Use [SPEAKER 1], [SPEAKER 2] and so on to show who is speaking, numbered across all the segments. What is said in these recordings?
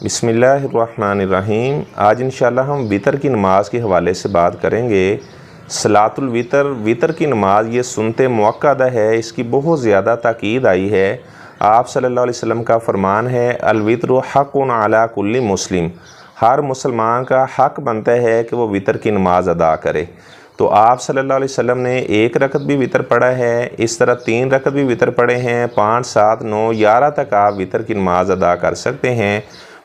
[SPEAKER 1] بسم اللہ الرحمن الرحیم۔ آج انشاءاللہ ہم وطر کی نماز کے حوالے سے بات کریں گے۔ صلاۃ الوطر، وطر کی نماز یہ سنت موقدہ ہے، اس کی بہت زیادہ تاکید آئی ہے۔ آپ صلی اللہ علیہ وسلم کا فرمان ہے الوطر حق علی کل مسلم، ہر مسلمان کا حق بنتا ہے کہ وہ وطر کی نماز ادا کرے۔ تو آپ صلی اللہ علیہ وسلم نے 1 رکعت بھی وطر پڑھا ہے، اس طرح 3 رکعت بھی وطر پڑھے ہیں، 5، 7، 9، 11 تک آپ وطر کی نماز ادا کر سکتے ہیں۔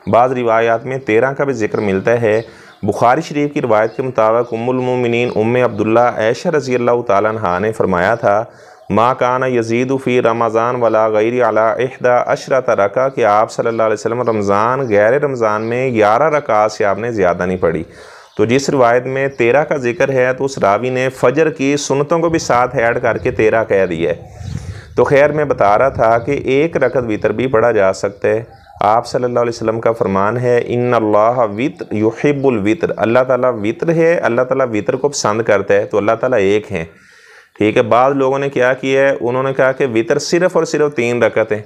[SPEAKER 1] بعض روایات میں 13 کا بھی ذکر ملتا ہے۔ بخاری شریف کی روایت کے مطابق ام المومنین عبداللہ عائشہ رضی اللہ تعالیٰ عنہا نے فرمایا تھا ما کان یزید فی رمضان ولا غیر علی 11 رکعہ، کہ آپ صلی اللہ علیہ وسلم رمضان غیر رمضان میں 11 رکعات سے آپ نے زیادہ نہیں پڑھی۔ تو جس روایت میں 13 کا ذکر ہے تو اس راوی نے فجر کی سنتوں کو بھی ساتھ ایڈ کر کے 13 کہہ دیا ہے۔ تو خیر میں بتا رہا تھا کہ 1 رکعت وطر بھی پڑھا جا سکتا ہے۔ آپ صلی اللہ علیہ وسلم کا فرمان ہے ان اللہ وطر یحب الوطر، اللہ تعالیٰ وطر ہے، اللہ تعالیٰ وطر کو پسند کرتا ہے، تو اللہ تعالیٰ ایک ہیں، ٹھیک ہے۔ بعض لوگوں نے کیا کیا ہے، انہوں نے کہا کہ وطر صرف اور صرف 3 رکعت ہے،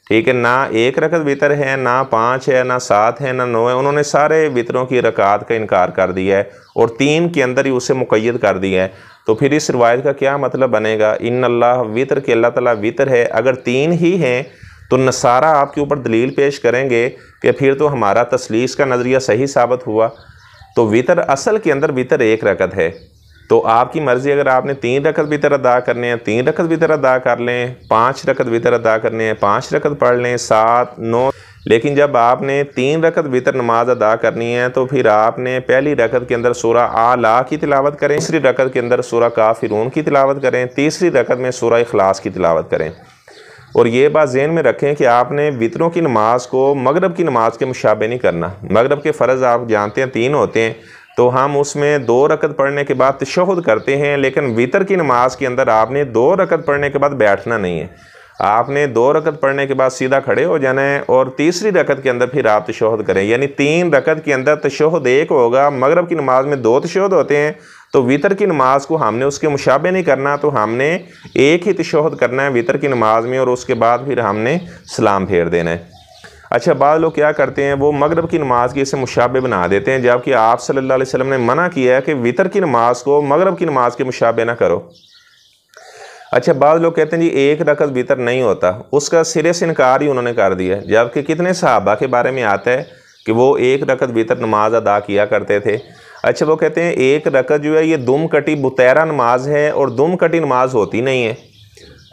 [SPEAKER 1] ٹھیک ہے، نہ 1 رکعت وطر ہے، نہ 5 ہے، نہ 7 ہے، نہ 9 ہے، انہوں نے سارے وطروں کی رکعات کا انکار کر دیا ہے اور 3 کے اندر ہی اسے مقید کر دیا ہے۔ تو پھر اس روایت کا کیا مطلب بنے گا، ان اللہ وطر کہ اللہ تعالیٰ وطر ہے، اگر 3 ہی ہیں تو نصارہ آپ کے اوپر دلیل پیش کریں گے کہ پھر تو ہمارا تثلیث کا نظریہ صحیح ثابت ہوا۔ تو وطر اصل کے اندر وطر 1 رکعت ہے، تو آپ کی مرضی، اگر آپ نے 3 رکعت وطر ادا کرنے ہیں 3 رکعت وطر ادا کر لیں، 5 رکعت وطر ادا کرنے ہیں 5 رکعت پڑھ لیں، 7، 9، لیکن جب آپ نے 3 رکعت وطر نماز ادا کرنی ہے تو پھر آپ نے پہلی رکعت کے اندر سورہ اعلیٰ کی تلاوت کریں، دوسری رکعت کے اندر سورہ کافرون کی تلاوت کریں، تیسری رکعت میں سورہ اخلاص کی تلاوت کریں۔ اور یہ بات ذہن میں رکھیں کہ آپ نے وطروں کی نماز کو مغرب کی نماز کے مشابہ نہیں کرنا۔ مغرب کے فرض آپ جانتے ہیں 3 ہوتے ہیں، تو ہم اس میں 2 رکعت پڑھنے کے بعد تشہد کرتے ہیں، لیکن وطر کی نماز کے اندر آپ نے 2 رکعت پڑھنے کے بعد بیٹھنا نہیں ہے، آپ نے 2 رکعت پڑھنے کے بعد سیدھا کھڑے ہو جانا ہے اور تیسری رکعت کے اندر پھر آپ تشہد کریں، یعنی 3 رکعت کے اندر تشہد 1 ہوگا۔ مغرب کی نماز میں 2 تشہد ہوتے ہیں، تو وطر کی نماز کو ہم نے اس کے مشابہ نہیں کرنا، تو ہم نے 1 ہی تشہد کرنا ہے وطر کی نماز میں، اور اس کے بعد پھر ہم نے سلام پھیر دینا ہے۔ اچھا، بعض لوگ کیا کرتے ہیں، وہ مغرب کی نماز کی اسے مشابہ بنا دیتے ہیں، جبکہ آپ صلی اللہ علیہ وسلم نے منع کیا ہے کہ وطر کی نماز کو مغرب کی نماز کے مشابہ نہ کرو۔ اچھا، بعض لوگ کہتے ہیں جی 1 رکعت وطر نہیں ہوتا، اس کا سرے سے انکار ہی انہوں نے کر دیا، جبکہ کتنے صحابہ کے بارے میں آتا ہے کہ وہ 1 رکعت وطر نماز ادا کیا کرتے تھے۔ اچھا، وہ کہتے ہیں 1 رکعت جو ہے یہ دم کٹی بطیرہ نماز ہے اور دم کٹی نماز ہوتی نہیں ہے۔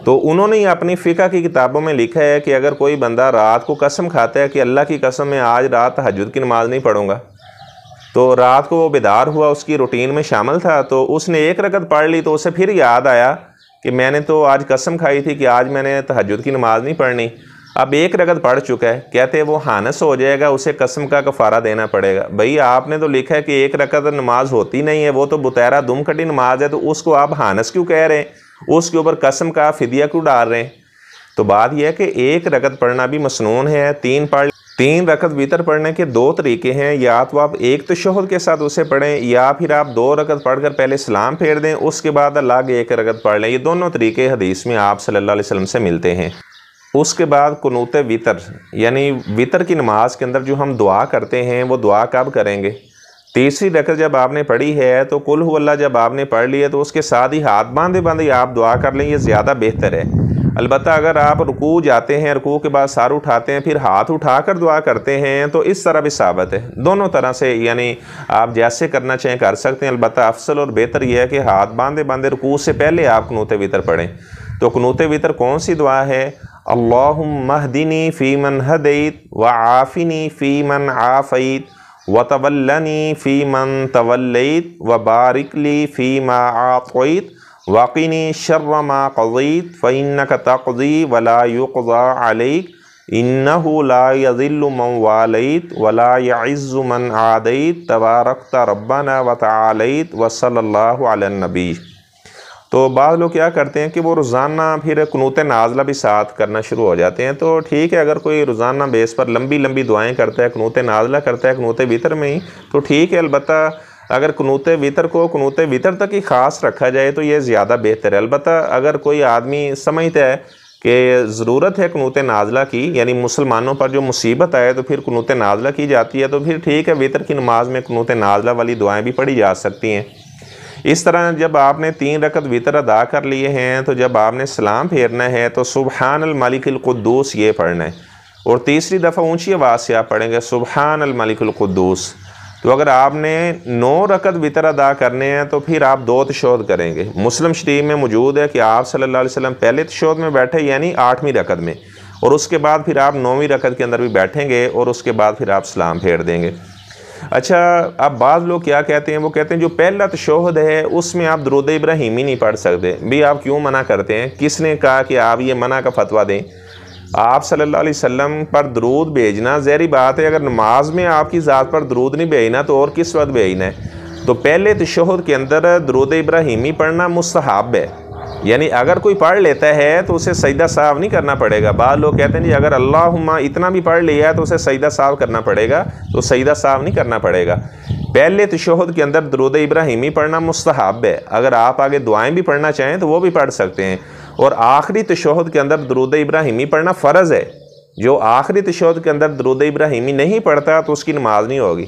[SPEAKER 1] تو انہوں نے اپنی فقہ کی کتابوں میں لکھا ہے کہ اگر کوئی بندہ رات کو قسم کھاتا ہے کہ اللہ کی قسم میں آج رات تہجد کی نماز نہیں پڑھوں گا، تو رات کو وہ بیدار ہوا، اس کی روٹین میں شامل تھا، تو اس نے 1 رکعت پڑھ لی، تو اسے پھر یاد آیا کہ میں نے تو آج قسم کھائی تھی کہ آج میں نے تہجد کی نماز نہیں پڑھنی، اب 1 رکعت پڑھ چکا ہے، کہتے ہیں وہ حانس ہو جائے گا، اسے قسم کا کفارہ دینا پڑے گا۔ بھئی آپ نے تو لکھا ہے کہ 1 رکعت نماز ہوتی نہیں ہے، وہ تو بطیرہ دم کٹی نماز ہے، تو اس کو آپ حانس کیوں کہہ رہے ہیں، اس کے اوپر قسم کا فدیہ کیوں ڈال رہے ہیں؟ تو بات یہ ہے کہ 1 رکعت پڑھنا بھی مسنون ہے، 3 رکعت وطر پڑھنے کے 2 طریقے ہیں، یا تو آپ 1 تشہد کے ساتھ اسے پڑھیں، یا پھر آپ 2 رکعت پڑھ کر پہلے سلام پھیر دیں، اس کے بعد الگ 1 رکعت پڑھ لیں۔ یہ دونوں طریقے حدیث میں آپ صلی اللہ علیہ وسلم سے ملتے ہیں۔ اس کے بعد قنوت وطر، یعنی وطر کی نماز کے اندر جو ہم دعا کرتے ہیں وہ دعا کب کریں گے؟ تیسری رکعت جب آپ نے پڑھی ہے تو قل هو اللہ جب آپ نے پڑھ لی ہے تو اس کے ساتھ ہی ہاتھ باندھے آپ دعا کر لیں، یہ زیادہ بہتر ہے۔ البتہ اگر آپ رکوع جاتے ہیں، رکوع کے بعد سر اٹھاتے ہیں، پھر ہاتھ اٹھا کر دعا کرتے ہیں، تو اس طرح بھی ثابت ہے، دونوں طرح سے، یعنی آپ جیسے کرنا چاہیں کر سکتے ہیں۔ البتہ افضل اور بہتر یہ ہے کہ ہاتھ باندھے رکوع سے پہلے آپ قنوت وطر پڑھیں۔ تو قنوت وطر کون سی دعا ہے؟ اللہم اہدنی فی من ہدیت وعافنی فی من عافیت وتولنی فی من تولیت وبارک لی فی ما اعطیت وقنی شر ما قضیت فإنک تقضی ولا یقضی علیک انہ لا یذل من والیت ولا یعز من عادیت تبارکت ربنا وتعالیت وصلی اللہ علی النبی۔ تو بعض لوگ کیا کرتے ہیں کہ وہ روزانہ پھر قنوت نازلہ بھی ساتھ کرنا شروع ہو جاتے ہیں، تو ٹھیک ہے، اگر کوئی روزانہ بیس پر لمبی دعائیں کرتا ہے، قنوت نازلہ کرتا ہے قنوت وطر میں ہی، تو ٹھیک ہے۔ البتہ اگر قنوت وطر کو قنوت وطر تک ہی خاص رکھا جائے تو یہ زیادہ بہتر ہے۔ البتہ اگر کوئی آدمی سمجھتا ہے کہ ضرورت ہے قنوت نازلہ کی، یعنی مسلمانوں پر جو مصیبت آئے تو پھر قنوت نازلہ کی جاتی ہے، تو پھر ٹھیک ہے وطر کی نماز میں قنوت نازلہ والی دعائیں بھی پڑھی جا سکتی ہیں۔ اس طرح جب آپ نے 3 رکعت وطر ادا کر لیے ہیں تو جب آپ نے سلام پھیرنا ہے تو سبحان الملک القدوس یہ پڑھنا ہے، اور تیسری دفعہ اونچی آواز سے آپ پڑھیں گے سبحان الملک القدوس۔ تو اگر آپ نے 9 رکعت وطر ادا کرنے ہیں تو پھر آپ 2 تشہد کریں گے۔ مسلم شریف میں موجود ہے کہ آپ صلی اللہ علیہ وسلم پہلے تشہد میں بیٹھے یعنی 8ویں رکعت میں، اور اس کے بعد پھر آپ 9ویں رکعت کے اندر بھی بیٹھیں گے، اور اس کے بعد پھر آپ سلام پھیر دیں گے۔ اچھا، اب بعض لوگ کیا کہتے ہیں، وہ کہتے ہیں جو پہلا تشہد ہے اس میں آپ درود ابراہیمی نہیں پڑھ سکتے۔ بھی آپ کیوں منع کرتے ہیں؟ کس نے کہا کہ آپ یہ منع کا فتویٰ دیں؟ آپ صلی اللہ علیہ وسلم پر درود بھیجنا ظاہری بات ہے، اگر نماز میں آپ کی ذات پر درود نہیں بھیجنا تو اور کس وقت بھیجنا ہے؟ تو پہلے تشہد کے اندر درود ابراہیمی پڑھنا مستحب ہے، یعنی اگر کوئی پڑھ لیتا ہے تو اسے سجدہ سہو نہیں کرنا پڑے گا۔ بعض لوگ کہتے ہیں جی اگر اللہم اتنا بھی پڑھ لیا ہے تو اسے سجدہ سہو کرنا پڑے گا، تو سجدہ سہو نہیں کرنا پڑے گا۔ پہلے تشہد کے اندر درود ابراہیمی پڑھنا مستحب ہے، اگر آپ آگے دعائیں بھی پڑھنا چاہیں تو وہ بھی پڑھ سکتے ہیں، اور آخری تشہد کے اندر درود ابراہیمی پڑھنا فرض ہے۔ جو آخری تشہد کے اندر درود ابراہیمی نہیں پڑھتا تو اس کی نماز نہیں ہوگی۔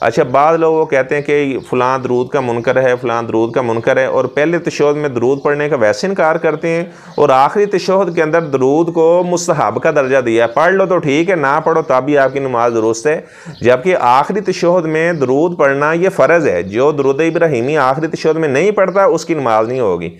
[SPEAKER 1] اچھا، بعض لوگ وہ کہتے ہیں کہ فلاں درود کا منکر ہے، فلاں درود کا منکر ہے، اور پہلے تشہد میں درود پڑھنے کا ویسے انکار کرتے ہیں، اور آخری تشہد کے اندر درود کو مستحب کا درجہ دیا ہے، پڑھ لو تو ٹھیک ہے، نہ پڑھو تب بھی آپ کی نماز درست ہے، جبکہ آخری تشہد میں درود پڑھنا یہ فرض ہے۔ جو درود ابراہیمی آخری تشہد میں نہیں پڑھتا اس کی نماز نہیں ہوگی۔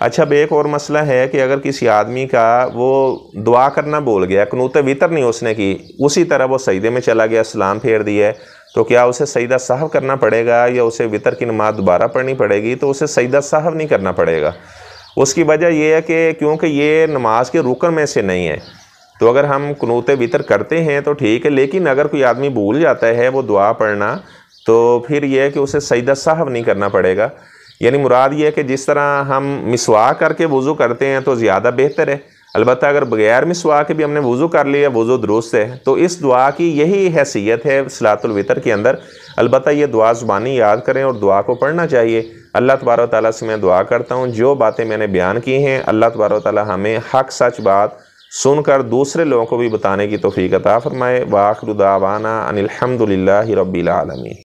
[SPEAKER 1] اچھا، اب ایک اور مسئلہ ہے کہ اگر کسی آدمی کا وہ دعا کرنا بھول گیا، قنوت وطر نہیں اس نے کی، اسی طرح وہ سجدے میں چلا گیا، سلام پھیر دیا ہے، تو کیا اسے سجدہ سہو کرنا پڑے گا یا اسے وطر کی نماز دوبارہ پڑھنی پڑے گی؟ تو اسے سجدہ سہو نہیں کرنا پڑے گا۔ اس کی وجہ یہ ہے کہ کیونکہ یہ نماز کے رکن میں سے نہیں ہے، تو اگر ہم قنوت وطر کرتے ہیں تو ٹھیک ہے، لیکن اگر کوئی آدمی بھول جاتا ہے وہ دعا پڑھنا تو پھر یہ ہے کہ اسے سجدہ سہو نہیں کرنا پڑے گا۔ یعنی مراد یہ ہے کہ جس طرح ہم مسواک کر کے وضو کرتے ہیں تو زیادہ بہتر ہے، البتہ اگر بغیر مسواک کے بھی ہم نے وضو کر لیا، وضو درست ہے، تو اس دعا کی یہی حیثیت ہے صلاۃ الوتر کے اندر۔ البتہ یہ دعا زبانی یاد کریں اور دعا کو پڑھنا چاہیے۔ اللہ تبارک و تعالیٰ سے میں دعا کرتا ہوں جو باتیں میں نے بیان کی ہیں اللہ تبارک و تعالیٰ ہمیں حق سچ بات سن کر دوسرے لوگوں کو بھی بتانے کی توفیق عطا فرمائے۔ وآخر دعوانا ان الحمد للہ رب العالمین۔